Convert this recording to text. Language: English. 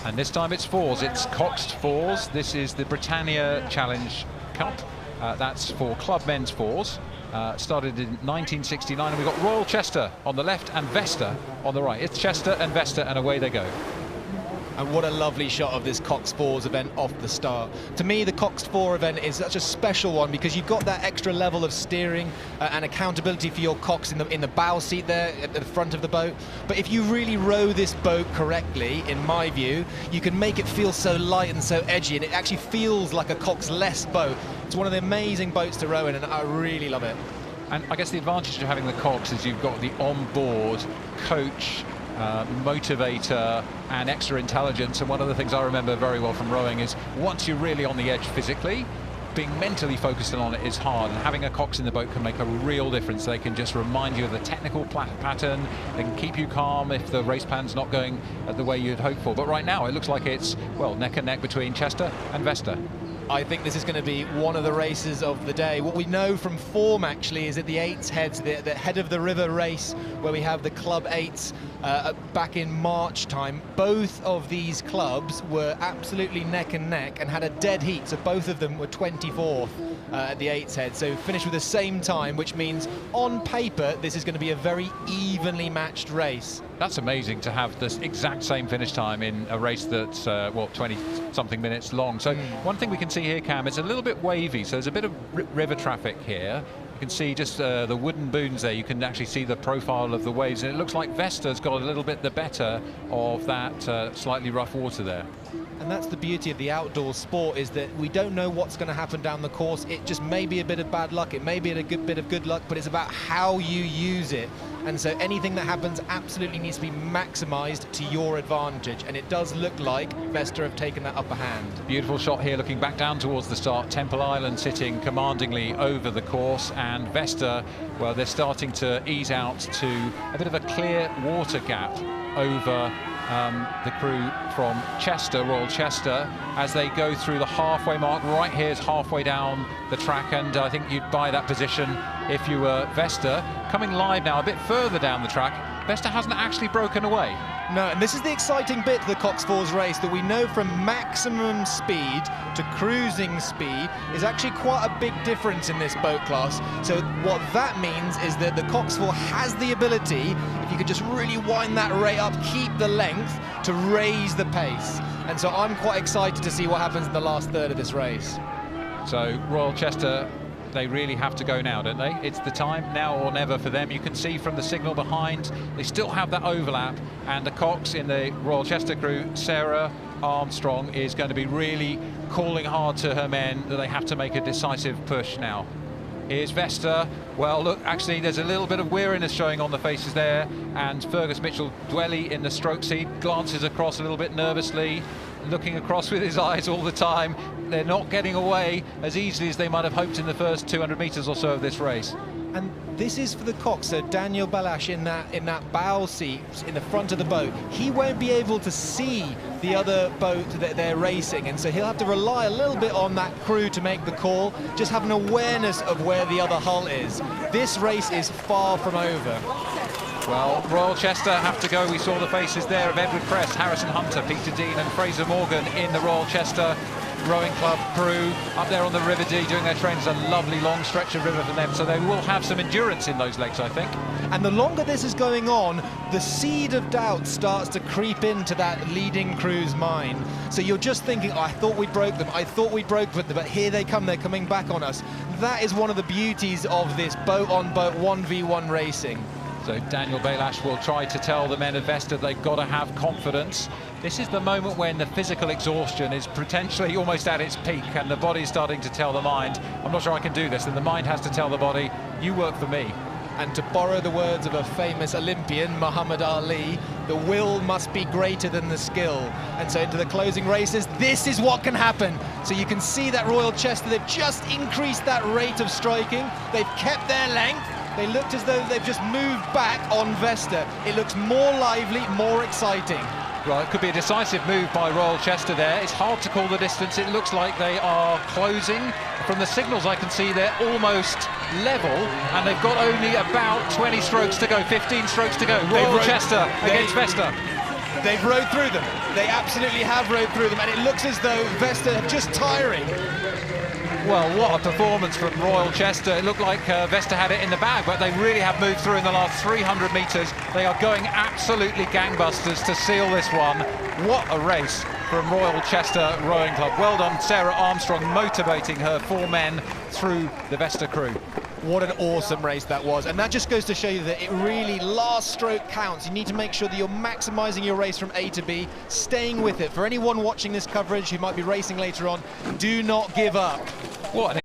And this time it's fours, it's coxed fours. This is the Britannia Challenge Cup. That's for club men's fours. Started in 1969, and we've got Royal Chester on the left and Vesta on the right. It's Chester and Vesta, and away they go. And what a lovely shot of this Coxed Fours event off the start. To me, the Coxed Four event is such a special one because you've got that extra level of steering and accountability for your cox in the bow seat there at the front of the boat. But if you really row this boat correctly, in my view, you can make it feel so light and so edgy, and it actually feels like a cox-less boat. It's one of the amazing boats to row in, and I really love it. And I guess the advantage of having the cox is you've got the on-board coach, motivator and extra intelligence. And one of the things I remember very well from rowing is once you're really on the edge physically, being mentally focused on it is hard, and having a cox in the boat can make a real difference. They can just remind you of the technical pattern, they can keep you calm if the race plan's not going the way you'd hope for. But right now it looks like it's, well, neck and neck between Chester and Vesta. I think this is going to be one of the races of the day. What we know from form actually is that the eights heads, the head of the river race, where we have the club eights back in March time, both of these clubs were absolutely neck and neck and had a dead heat, so both of them were 24th at the eights head, so finished with the same time, which means on paper this is going to be a very evenly matched race. That's amazing to have this exact same finish time in a race that's, well, 20-something minutes long. So one thing we can see here, Cam, it's a little bit wavy, so there's a bit of river traffic here. You can see just the wooden booms there. You can actually see the profile of the waves, and it looks like Vesta's got a little bit the better of that slightly rough water there. And that's the beauty of the outdoor sport, is that we don't know what's going to happen down the course. It just may be a bit of bad luck, it may be a good bit of good luck, but it's about how you use it. And so anything that happens absolutely needs to be maximised to your advantage, and it does look like Vesta have taken that upper hand. Beautiful shot here, looking back down towards the start. Temple Island sitting commandingly over the course, and Vesta, well, they're starting to ease out to a bit of a clear water gap over the crew from Chester, Royal Chester, as they go through the halfway mark. Right here's halfway down the track, and I think you'd buy that position if you were Vesta. Coming live now a bit further down the track, Vesta hasn't actually broken away. No, and this is the exciting bit of the Cox Fours race, that we know from maximum speed to cruising speed is actually quite a big difference in this boat class. So what that means is that the Cox Four has the ability, if you could just really wind that rate up, keep the length, to raise the pace. And so I'm quite excited to see what happens in the last third of this race. So Royal Chester, they really have to go now, don't they? It's the time, now or never for them. You can see from the signal behind, they still have that overlap, and the cox in the Royal Chester crew, Sarah Armstrong, is going to be really calling hard to her men that they have to make a decisive push now. Here's Vesta. Well, look, actually there's a little bit of weariness showing on the faces there, and Fergus Mitchell-Dwelly in the stroke seat glances across a little bit nervously, looking across with his eyes all the time. They're not getting away as easily as they might have hoped in the first 200 metres or so of this race. And this is for the cox, so Daniel Balash in that bow seat in the front of the boat, he won't be able to see the other boat that they're racing, and so he'll have to rely a little bit on that crew to make the call, just have an awareness of where the other hull is. This race is far from over. Well, Royal Chester have to go. We saw the faces there of Edward Crest, Harrison Hunter, Peter Dean and Fraser Morgan in the Royal Chester Rowing Club crew up there on the River Dee doing their trains. A lovely long stretch of river for them, so they will have some endurance in those legs, I think. And the longer this is going on, the seed of doubt starts to creep into that leading crew's mind. So you're just thinking, oh, I thought we broke them, I thought we broke them, but here they come, they're coming back on us. That is one of the beauties of this boat-on-boat 1v1 racing. So Daniel Balash will try to tell the men of Vesta they've got to have confidence. This is the moment when the physical exhaustion is potentially almost at its peak, and the body's starting to tell the mind, I'm not sure I can do this, and the mind has to tell the body, you work for me. And to borrow the words of a famous Olympian, Muhammad Ali, the will must be greater than the skill. And so into the closing races, this is what can happen. So you can see that Royal Chester, they've just increased that rate of striking, they've kept their length. They looked as though they've just moved back on Vesta. It looks more lively, more exciting. Well, it could be a decisive move by Royal Chester there. It's hard to call the distance. It looks like they are closing. From the signals I can see they're almost level, and they've got only about 20 strokes to go, 15 strokes to go. Royal Chester against Vesta. They've rode through them. They absolutely have rode through them, and it looks as though Vesta are just tiring. Well, what a performance from Royal Chester. It looked like Vesta had it in the bag, but they really have moved through in the last 300 metres. They are going absolutely gangbusters to seal this one. What a race from Royal Chester Rowing Club. Well done, Sarah Armstrong, motivating her 4 men through the Vesta crew. What an awesome race that was, and that just goes to show you that it really, last stroke counts. You need to make sure that you're maximising your race from A to B, staying with it. For anyone watching this coverage who might be racing later on, do not give up. What an